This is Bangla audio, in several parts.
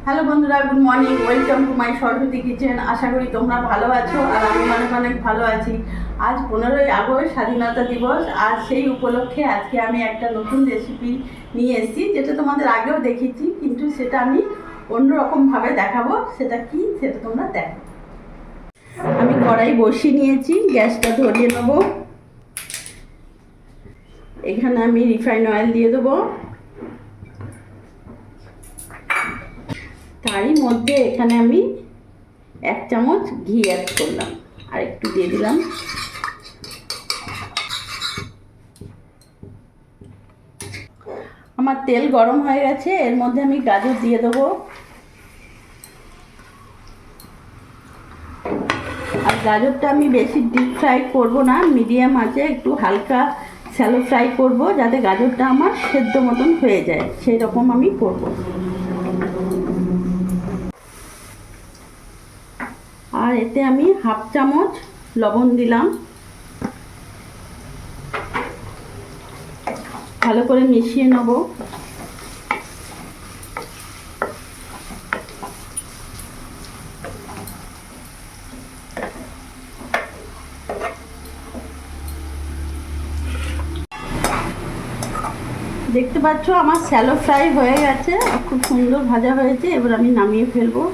হ্যালো বন্ধুরা, good morning. Welcome to my Saraswati kitchen. আশা করি তোমরা ভালো আছো আর আমি অনেক অনেক ভালো আছি। আজ 15ই আগস্ট স্বাধীনতা দিবস। আর সেই উপলক্ষে আজকে আমি একটা নতুন রেসিপি নিয়ে এসেছি, যেটা তোমাদের আগেও দেখেছি, কিন্তু সেটা আমি অন্যরকমভাবে দেখাবো। সেটা কি, সেটা তোমরা দেখো। আমি কড়াই বসিয়ে নিয়েছি, গ্যাসটা ধরিয়ে নেবো। এখানে আমি রিফাইন অয়েল দিয়ে দেবো। তারই মধ্যে এখানে আমি 1 চামচ ঘি অ্যাড করলাম আর একটু দিয়ে দিলাম। আমার তেল গরম হয়ে গেছে, এর মধ্যে আমি গাজর দিয়ে দেবো। আর গাজরটা আমি বেশি ডিপ ফ্রাই করবো না, মিডিয়াম আঁচে একটু হালকা শ্যালো ফ্রাই করব, যাতে গাজরটা আমার সেদ্ধ মতন হয়ে যায়, সেই রকম আমি করব। আর এতে আমি 1/2 চামচ লবণ দিলাম। ভালো করে মিশিয়ে নেব। দেখতে পাচ্ছ আমার শ্যালো ফ্রাই হয়ে গেছে, খুব সুন্দর ভাজা হয়েছে। এবার আমি নামিয়ে ফেলবো,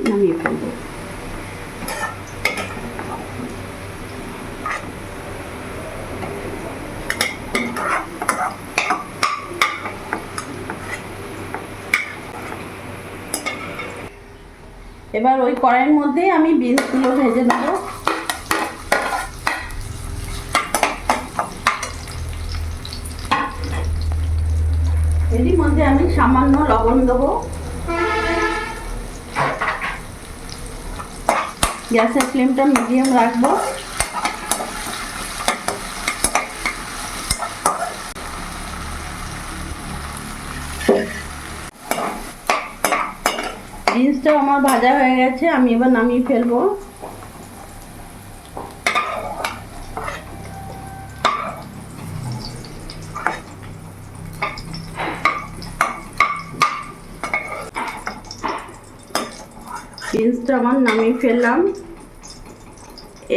নামিয়ে ফেলবো। এবার ওই কড়াইয়ের মধ্যেই আমি বিনসগুলো ভেজে নেব। এরই মধ্যে আমি সামান্য লবণ দেবো। গ্যাসের ফ্লেমটা মিডিয়াম রাখবো। বিনসটাও আমার ভাজা হয়ে গেছে, আমি এবার নামিয়ে ফেলবো। বিনসটা আমার নামিয়ে ফেললাম।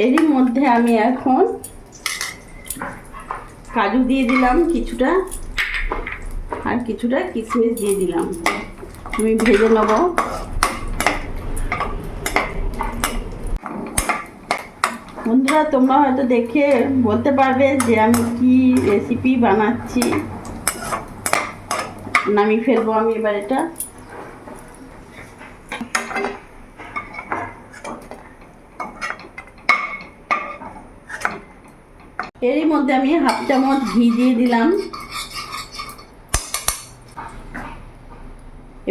এরই মধ্যে আমি এখন কাজু দিয়ে দিলাম কিছুটা, আর কিছুটা কিশমিশ দিয়ে দিলাম। আমি ভেজে নেব। বন্ধুরা, তোমরা হয়তো দেখে বলতে পারবে যে আমি কি রেসিপি বানাচ্ছি। নামিয়ে ফেলবো আমি এবার এটা। এরই মধ্যে আমি 1/2 চামচ ঘি দিয়ে দিলাম।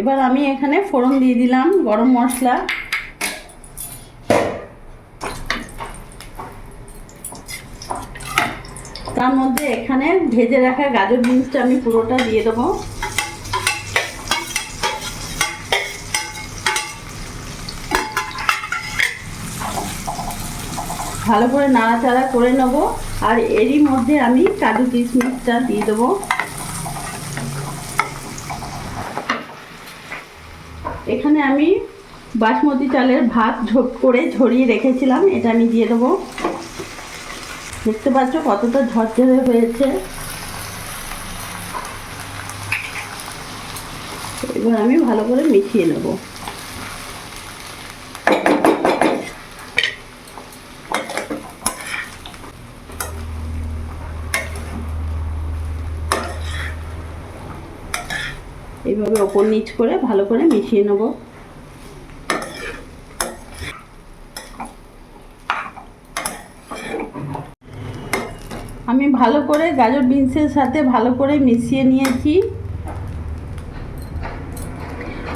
এবার আমি এখানে ফোড়ন দিয়ে দিলাম গরম মশলা। তার মধ্যে এখানে ভেজে রাখা গাজর বিনসটা আমি পুরোটা দিয়ে দেবো। ভালো করে নাড়াচাড়া করে নেব। আর এরই মধ্যে আমি কাজু কিশমিশটা দিয়ে দেবো। এখানে আমি বাসমতি চালের ভাত করে ঝরিয়ে রেখেছিলাম, এটা আমি দিয়ে দেবো। দেখতে পাচ্ছ কতটা ঝরঝরে হয়েছে। এবার আমি ভালো করে মিশিয়ে নেব। এইভাবে ওপর নিচ করে ভালো করে মিশিয়ে নেব। আমি ভালো করে গাজর বিনসের সাথে ভালো করে মিশিয়ে নিয়েছি।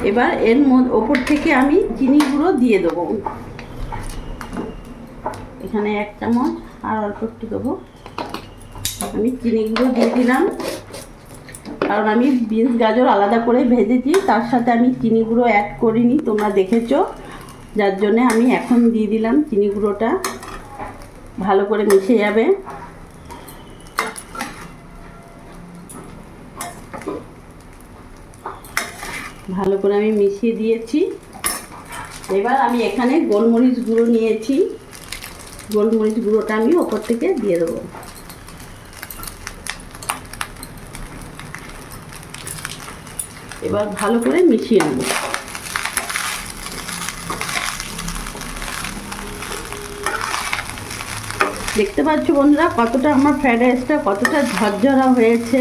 এবার এর ওপর থেকে আমি চিনি গুঁড়ো দিয়ে দেবো। এখানে 1 চামচ আর অল্প একটু দেবো। আমি চিনি গুঁড়ো দিয়ে দিলাম, কারণ আমি বিনস গাজর আলাদা করে ভেজেছি, তার সাথে আমি চিনি গুঁড়ো অ্যাড করিনি, তোমরা দেখেছো, যার জন্যে আমি এখন দিয়ে দিলাম চিনি গুঁড়োটা। ভালো করে মিশে যাবে। ভালো করে আমি মিশিয়ে দিয়েছি। এবার আমি এখানে গোলমরিচ গুঁড়ো নিয়েছি, গোলমরিচ গুঁড়োটা আমি ওপর থেকে দিয়ে দেবো। এবার ভালো করে মিশিয়ে নেব। দেখতে পাচ্ছ বন্ধুরা কতটা আমার ফ্রাইড রাইসটা কতটা ঝরঝরা হয়েছে,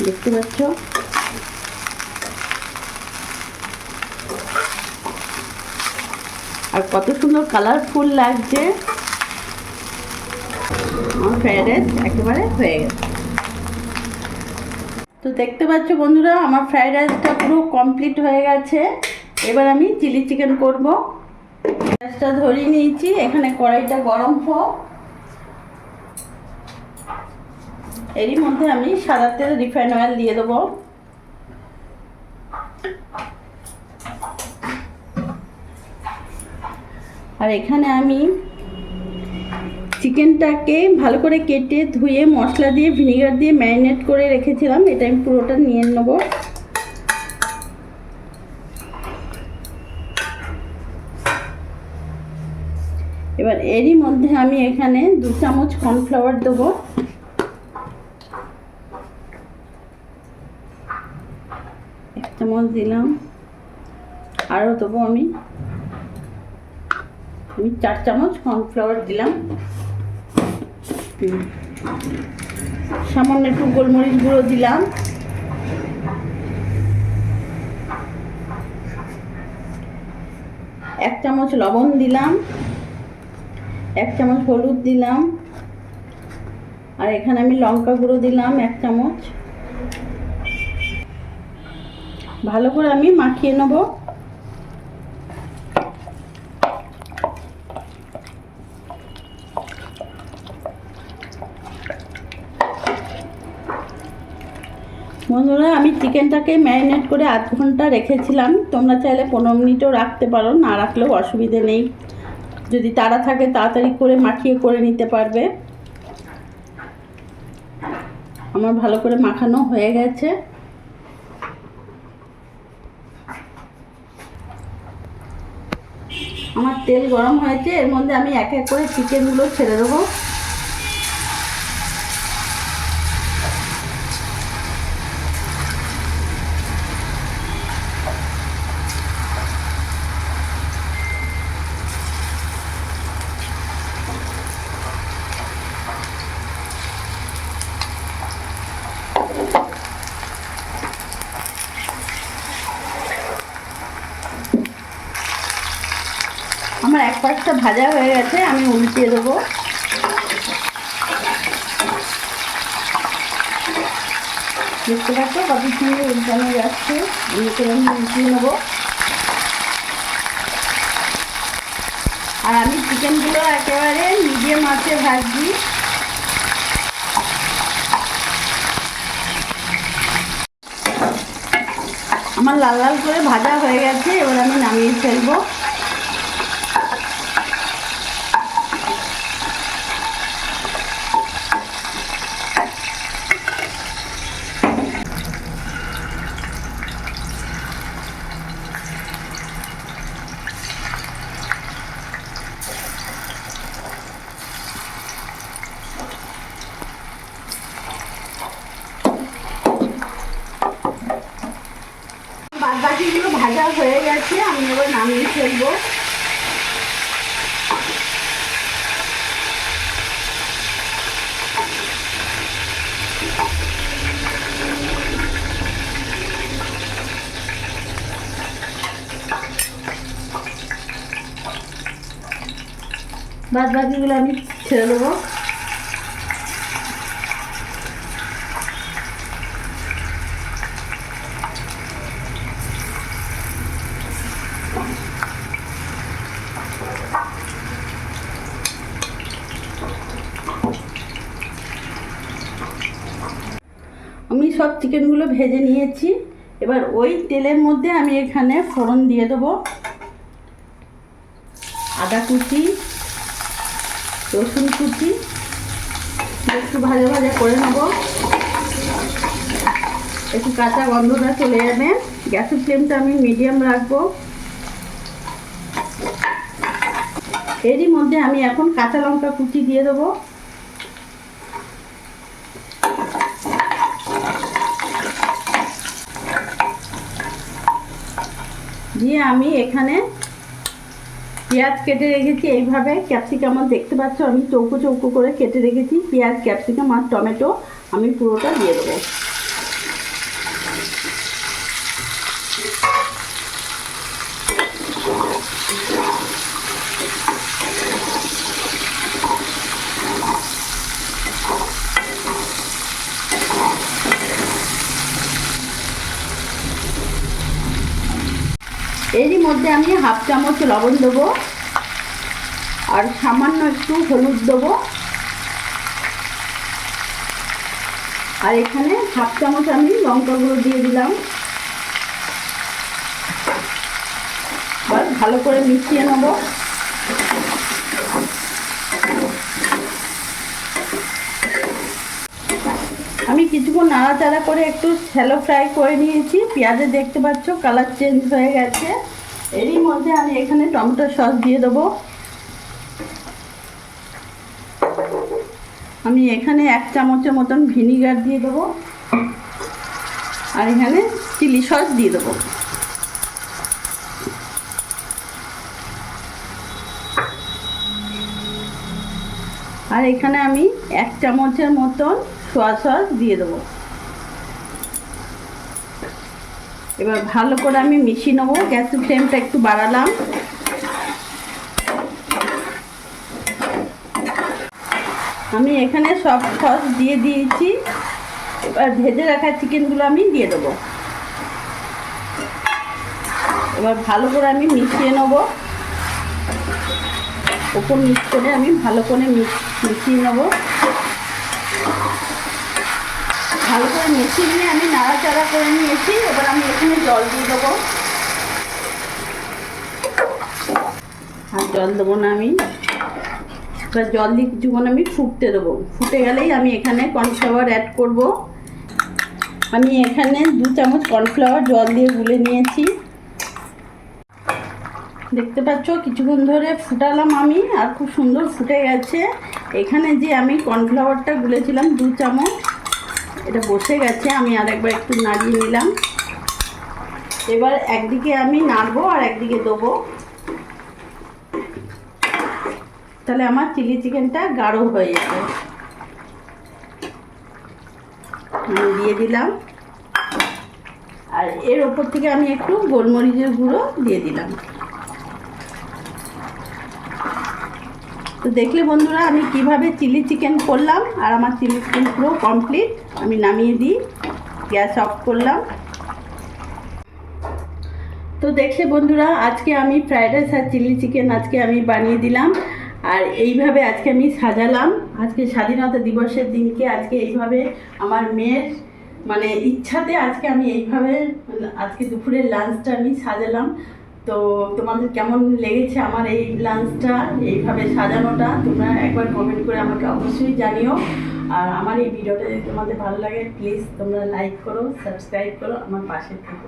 দেখতে পাচ্ছ। আর কত সুন্দর কালারফুল লাগছে। আমার ফ্রাইড রাইস একেবারে হয়ে গেছে। তো দেখতে পাচ্ছ বন্ধুরা আমার ফ্রাইড রাইসটা পুরো কমপ্লিট হয়ে গেছে। এবার আমি চিলি চিকেন করব। গ্যাসটা ধরিয়ে নিয়েছি, এখানে কড়াইটা গরম হোক। এরই মধ্যে আমি সাদা তেল রিফাইন অয়েল দিয়ে দেবো। আর এখানে আমি চিকেনটাকে ভালো করে কেটে ধুয়ে মশলা দিয়ে ভিনেগার দিয়ে ম্যারিনেট করে রেখেছিলাম, এটা আমি পুরোটা নিয়ে নেব। এবার এরই মধ্যে আমি এখানে 2 চামচ কর্নফ্লাওয়ার দেবো। এক চামচ দিলাম, আরও দেবো আমি 4 চামচ কর্নফ্লাওয়ার দিলাম। সামান্য একটু গোলমরিচ গুঁড়ো দিলাম। এক চামচ লবণ দিলাম, 1 চামচ হলুদ দিলাম, আর এখানে আমি লঙ্কা গুঁড়ো দিলাম 1 চামচ। ভালো করে আমি মাখিয়ে নেব। বন্ধুরা আমি চিকেনটাকে ম্যারিনেট করে আধ ঘন্টা রেখেছিলাম, তোমরা চাইলে 15 মিনিটও রাখতে পারো, না রাখলেও অসুবিধে নেই। যদি তাড়া থাকে তাড়াতাড়ি করে মাখিয়ে করে নিতে পারবে। আমার ভালো করে মাখানো হয়ে গেছে। আমার তেল গরম হয়েছে, এর মধ্যে আমি এক এক করে চিকেনগুলো ছেড়ে দেবো। আমার এক পাশটা ভাজা হয়ে গেছে, আমি উল্টিয়ে দেবো। দেখতে পাচ্ছ কত সুন্দর উল্টানো যাচ্ছে, আমি উল্টিয়ে নেবো। আর আমি চিকেনগুলো একেবারে মিডিয়াম আঁচে ভাজছি। আমার লাল লাল করে ভাজা হয়ে গেছে, এবার আমি নামিয়ে ফেলবো। বাদবাকিগুলো ভাজা হয়ে গেছে, আমি এবার নামিয়ে ফেলবো। বাদবাকিগুলো আমি ছেড়ে দেবো। আমি সব চিকেনগুলো ভেজে নিয়েছি। এবার ওই তেলের মধ্যে আমি এখানে ফোড়ন দিয়ে দেবো। আদা কুচি, রসুন কুচি একটু ভাজা ভাজা করে নেব। একটু কাঁচা গন্ধটা চলে যাবে। গ্যাসের ফ্লেমটা আমি মিডিয়াম রাখবো। এরই মধ্যে আমি এখন কাঁচা লঙ্কা কুচি দিয়ে দেবো। দিয়ে আমি এখানে পেঁয়াজ কেটে রেখেছি এইভাবে, ক্যাপসিকাম দেখতে পাচ্ছ আমি চৌকো চৌকো করে কেটে রেখেছি। পেঁয়াজ, ক্যাপসিকাম আর টমেটো আমি পুরোটা দিয়ে দেবো। এরই মধ্যে আমি হাফ চামচ লবণ দেবো আর সামান্য একটু হলুদ দেবো। আর এখানে হাফ চামচ আমি লঙ্কা গুঁড়ো দিয়ে দিলাম। ভালো করে মিশিয়ে নেব। আমি কিছুক্ষণ নাড়াচাড়া করে একটু শ্যালো ফ্রাই করে নিয়েছি। পেঁয়াজে দেখতে পাচ্ছ কালার চেঞ্জ হয়ে গেছে। এরই মধ্যে আমি এখানে টমেটো সস দিয়ে দেবো। আমি এখানে 1 চামচের মতন ভিনিগার দিয়ে দেবো আর এখানে চিলি সস দিয়ে দেবো। আর এখানে আমি 1 চামচের মতন সোয়া সস দিয়ে দেবো। এবার ভালো করে আমি মিশিয়ে নেবো। গ্যাসের ফ্লেমটা একটু বাড়ালাম। আমি এখানে সব সস দিয়ে দিয়েছি। এবার ভেজে রাখা চিকেনগুলো আমি দিয়ে দেবো। এবার ভালো করে আমি মিশিয়ে নেব। ওপর মিক্স করে আমি ভালো করে মিশিয়ে নেব। ভালো করে মিশিয়ে নিয়ে আমি নাড়াচাড়া করে নিয়েছি। এবার আমি এখানে জল দিয়ে দেবো। আর জল দেবো না আমি। এবার জল দিয়ে কিছুক্ষণ আমি ফুটতে দেবো। ফুটে গেলেই আমি এখানে কর্নফ্লাওয়ার অ্যাড করব। আমি এখানে 2 চামচ কর্নফ্লাওয়ার জল দিয়ে গুলে নিয়েছি। দেখতে পাচ্ছ কিছুক্ষণ ধরে ফুটালাম আমি, আর খুব সুন্দর ফুটে গেছে। এখানে যে আমি কর্নফ্লাওয়ারটা গুলেছিলাম 2 চামচ, এটা বসে গেছে। আমি আরেকবার একটু নাড়িয়ে নিলাম। এবার একদিকে আমি নাড়বো আর একদিকে দেবো, তাহলে আমার চিলি চিকেনটা গাঢ় হয়ে যাবে। আমি দিয়ে দিলাম আর এর ওপর থেকে আমি একটু গোলমরিচের গুঁড়ো দিয়ে দিলাম। তো দেখলে বন্ধুরা আমি কিভাবে চিলি চিকেন করলাম। আর আমার চিলি চিকেন পুরো কমপ্লিট। আমি নামিয়ে দিই, গ্যাস অফ করলাম। তো দেখলে বন্ধুরা আজকে আমি ফ্রাইড রাইস আর চিলি চিকেন আজকে আমি বানিয়ে দিলাম। আর এইভাবে আজকে আমি সাজালাম। আজকে স্বাধীনতা দিবসের দিনকে আজকে এইভাবে আমার মেয়ের মানে ইচ্ছাতে আজকে আমি এইভাবে আজকে দুপুরের লাঞ্চটা আমি সাজালাম। তো তোমাদের কেমন লেগেছে আমার এই লাঞ্চটা, এইভাবে সাজানোটা, তোমরা একবার কমেন্ট করে আমাকে অবশ্যই জানিও। আর আমার এই ভিডিওটা যদি তোমাদের ভালো লাগে প্লিজ তোমরা লাইক করো, সাবস্ক্রাইব করো, আমার পাশে থেকো।